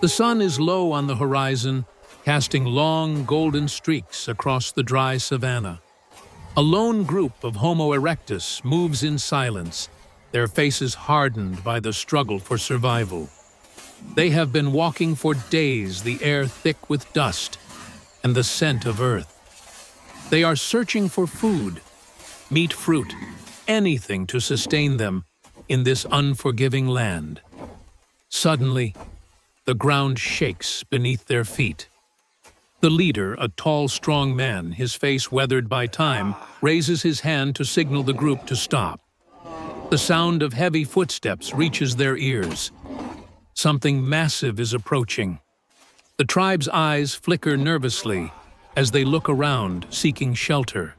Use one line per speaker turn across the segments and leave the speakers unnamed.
The sun is low on the horizon, casting long golden streaks across the dry savanna. A lone group of Homo erectus moves in silence, their faces hardened by the struggle for survival. They have been walking for days, the air thick with dust and the scent of earth. They are searching for food, meat, fruit, anything to sustain them in this unforgiving land. Suddenly, the ground shakes beneath their feet. The leader, a tall, strong man, his face weathered by time, raises his hand to signal the group to stop. The sound of heavy footsteps reaches their ears. Something massive is approaching. The tribe's eyes flicker nervously as they look around, seeking shelter.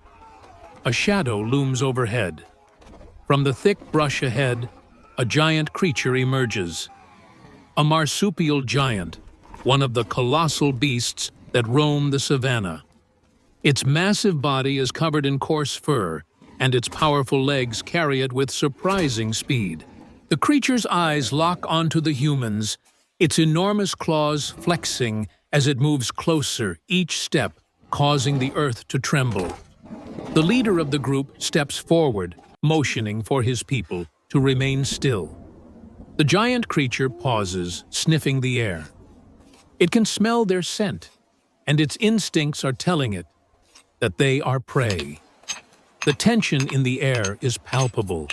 A shadow looms overhead. From the thick brush ahead, a giant creature emerges. A marsupial giant, one of the colossal beasts that roam the savanna. Its massive body is covered in coarse fur, and its powerful legs carry it with surprising speed. The creature's eyes lock onto the humans, its enormous claws flexing as it moves closer, each step causing the earth to tremble. The leader of the group steps forward, motioning for his people to remain still. The giant creature pauses, sniffing the air. It can smell their scent, and its instincts are telling it that they are prey. The tension in the air is palpable.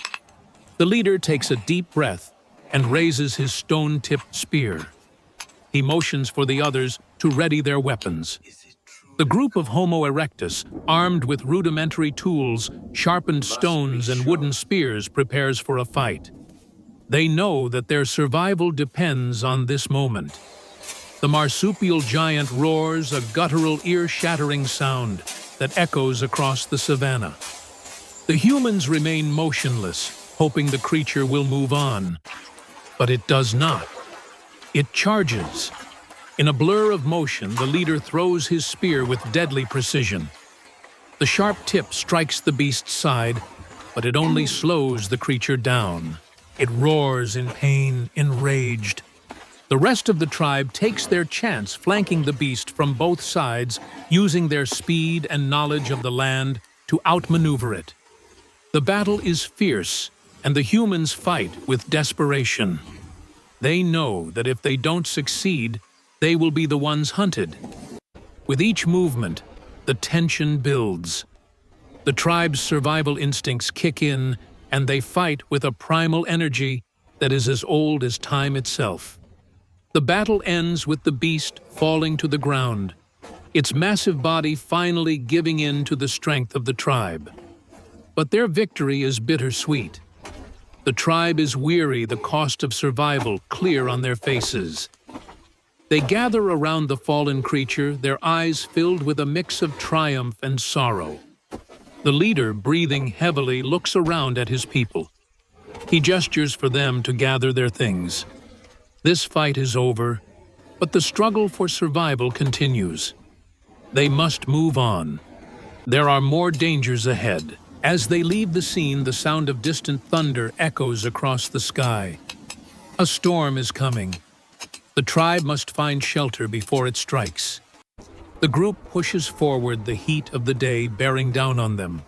The leader takes a deep breath and raises his stone-tipped spear. He motions for the others to ready their weapons. The group of Homo erectus, armed with rudimentary tools, sharpened stones, and wooden spears, prepares for a fight. They know that their survival depends on this moment. The marsupial giant roars, a guttural, ear-shattering sound that echoes across the savanna. The humans remain motionless, hoping the creature will move on. But it does not. It charges. In a blur of motion, the leader throws his spear with deadly precision. The sharp tip strikes the beast's side, but it only slows the creature down. It roars in pain, enraged. The rest of the tribe takes their chance, flanking the beast from both sides, using their speed and knowledge of the land to outmaneuver it. The battle is fierce, and the humans fight with desperation. They know that if they don't succeed, they will be the ones hunted. With each movement, the tension builds. The tribe's survival instincts kick in, and they fight with a primal energy that is as old as time itself. The battle ends with the beast falling to the ground, its massive body finally giving in to the strength of the tribe. But their victory is bittersweet. The tribe is weary, the cost of survival clear on their faces. They gather around the fallen creature, their eyes filled with a mix of triumph and sorrow. The leader, breathing heavily, looks around at his people. He gestures for them to gather their things. This fight is over, but the struggle for survival continues. They must move on. There are more dangers ahead. As they leave the scene, the sound of distant thunder echoes across the sky. A storm is coming. The tribe must find shelter before it strikes. The group pushes forward, the heat of the day bearing down on them.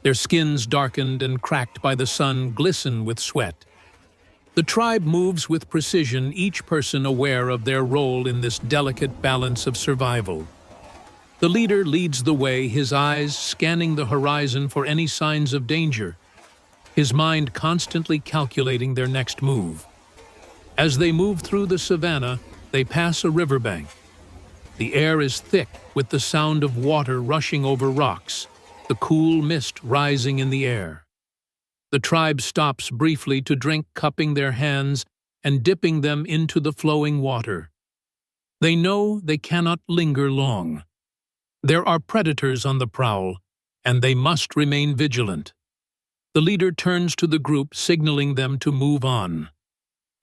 Their skins, darkened and cracked by the sun, glisten with sweat. The tribe moves with precision, each person aware of their role in this delicate balance of survival. The leader leads the way, his eyes scanning the horizon for any signs of danger, his mind constantly calculating their next move. As they move through the savanna, they pass a riverbank. The air is thick with the sound of water rushing over rocks, the cool mist rising in the air. The tribe stops briefly to drink, cupping their hands and dipping them into the flowing water. They know they cannot linger long. There are predators on the prowl, and they must remain vigilant. The leader turns to the group, signaling them to move on.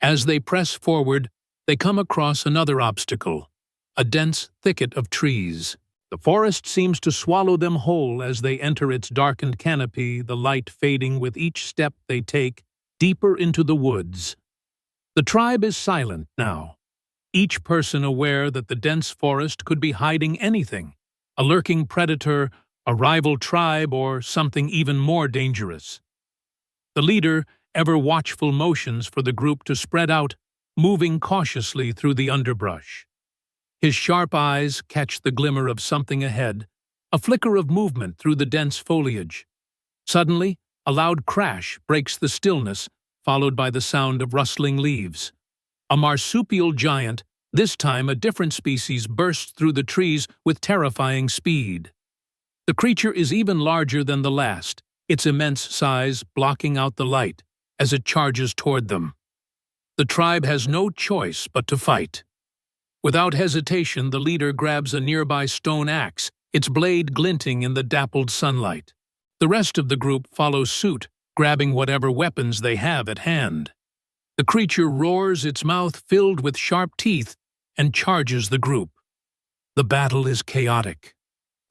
As they press forward, they come across another obstacle, a dense thicket of trees. The forest seems to swallow them whole as they enter its darkened canopy, the light fading with each step they take deeper into the woods. The tribe is silent now, each person aware that the dense forest could be hiding anything, a lurking predator, a rival tribe, or something even more dangerous. The leader ever watchful motions for the group to spread out, moving cautiously through the underbrush. His sharp eyes catch the glimmer of something ahead, a flicker of movement through the dense foliage. Suddenly, a loud crash breaks the stillness, followed by the sound of rustling leaves. A marsupial giant, this time a different species, bursts through the trees with terrifying speed. The creature is even larger than the last, its immense size blocking out the light as it charges toward them. The tribe has no choice but to fight. Without hesitation, the leader grabs a nearby stone axe, its blade glinting in the dappled sunlight. The rest of the group follows suit, grabbing whatever weapons they have at hand. The creature roars, its mouth filled with sharp teeth, and charges the group. The battle is chaotic.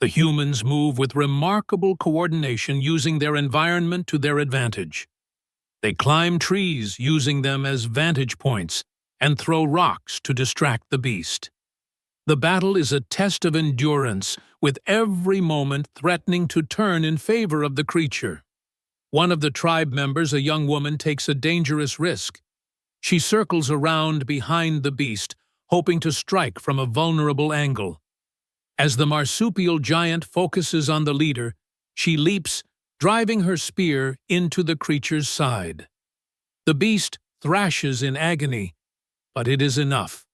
The humans move with remarkable coordination, using their environment to their advantage. They climb trees, using them as vantage points, and throw rocks to distract the beast. The battle is a test of endurance, with every moment threatening to turn in favor of the creature. One of the tribe members, a young woman, takes a dangerous risk. She circles around behind the beast, hoping to strike from a vulnerable angle. As the marsupial giant focuses on the leader, she leaps, driving her spear into the creature's side. The beast thrashes in agony, but it is enough.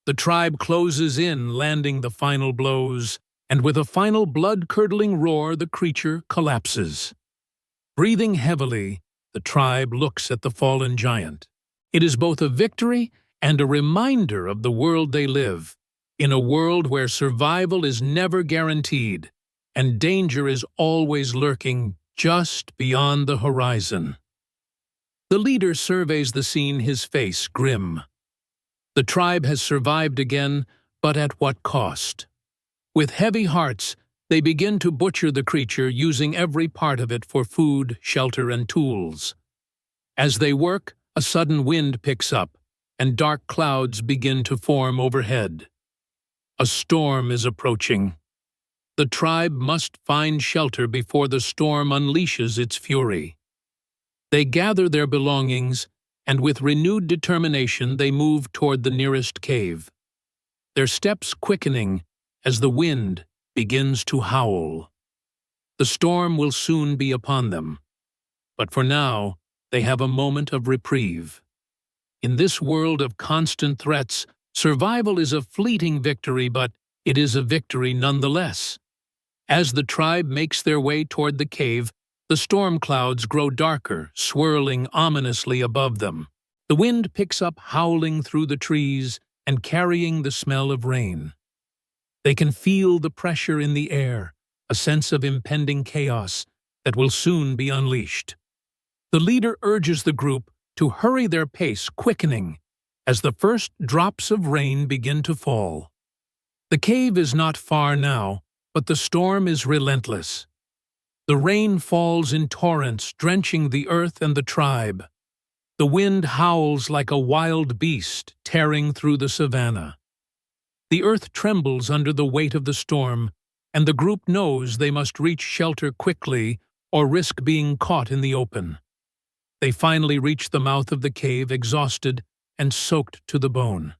The tribe closes in, landing the final blows, and with a final blood-curdling roar, the creature collapses. Breathing heavily, the tribe looks at the fallen giant. It is both a victory and a reminder of the world they live, in a world where survival is never guaranteed, and danger is always lurking just beyond the horizon. The leader surveys the scene, his face grim. The tribe has survived again, but at what cost? With heavy hearts, they begin to butcher the creature, using every part of it for food, shelter, and tools. As they work, a sudden wind picks up, and dark clouds begin to form overhead. A storm is approaching. The tribe must find shelter before the storm unleashes its fury. They gather their belongings, and with renewed determination they move toward the nearest cave, their steps quickening as the wind begins to howl. The storm will soon be upon them, but for now they have a moment of reprieve. In this world of constant threats, survival is a fleeting victory, but it is a victory nonetheless. As the tribe makes their way toward the cave, the storm clouds grow darker, swirling ominously above them. The wind picks up, howling through the trees and carrying the smell of rain. They can feel the pressure in the air, a sense of impending chaos that will soon be unleashed. The leader urges the group to hurry their pace, quickening as the first drops of rain begin to fall. The cave is not far now, but the storm is relentless. The rain falls in torrents, drenching the earth and the tribe. The wind howls like a wild beast, tearing through the savanna. The earth trembles under the weight of the storm, and the group knows they must reach shelter quickly or risk being caught in the open. They finally reach the mouth of the cave, exhausted and soaked to the bone.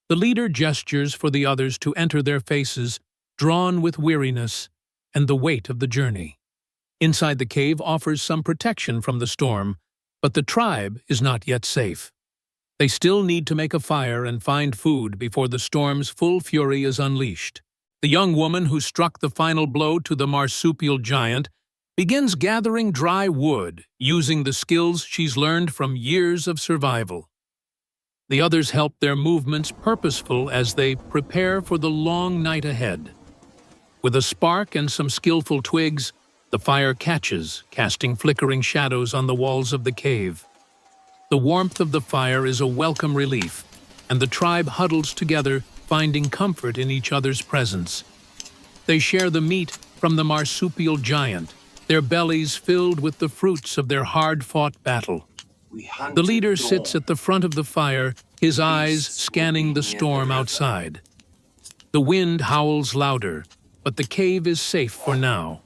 The leader gestures for the others to enter, their faces drawn with weariness and the weight of the journey. Inside the cave offers some protection from the storm, but the tribe is not yet safe. They still need to make a fire and find food before the storm's full fury is unleashed. The young woman who struck the final blow to the marsupial giant begins gathering dry wood, using the skills she's learned from years of survival. The others help, their movements purposeful as they prepare for the long night ahead. With a spark and some skillful twigs, the fire catches, casting flickering shadows on the walls of the cave. The warmth of the fire is a welcome relief, and the tribe huddles together, finding comfort in each other's presence. They share the meat from the marsupial giant, their bellies filled with the fruits of their hard-fought battle. The leader sits at the front of the fire, his eyes scanning the storm outside. The wind howls louder, but the cave is safe for now.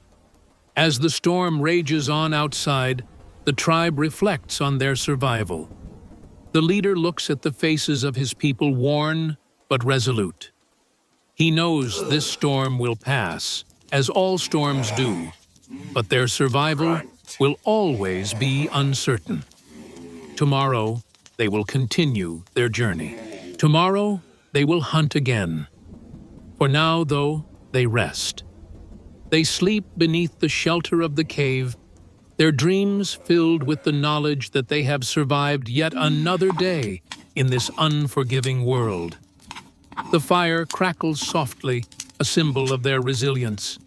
As the storm rages on outside, the tribe reflects on their survival. The leader looks at the faces of his people, worn but resolute. He knows this storm will pass, as all storms do, but their survival will always be uncertain. Tomorrow, they will continue their journey. Tomorrow, they will hunt again. For now, though, they rest. They sleep beneath the shelter of the cave, their dreams filled with the knowledge that they have survived yet another day in this unforgiving world. The fire crackles softly, a symbol of their resilience.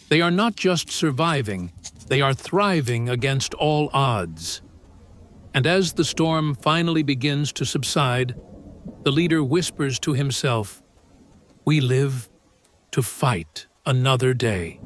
They are not just surviving, they are thriving against all odds. And as the storm finally begins to subside, the leader whispers to himself, "We live to fight another day."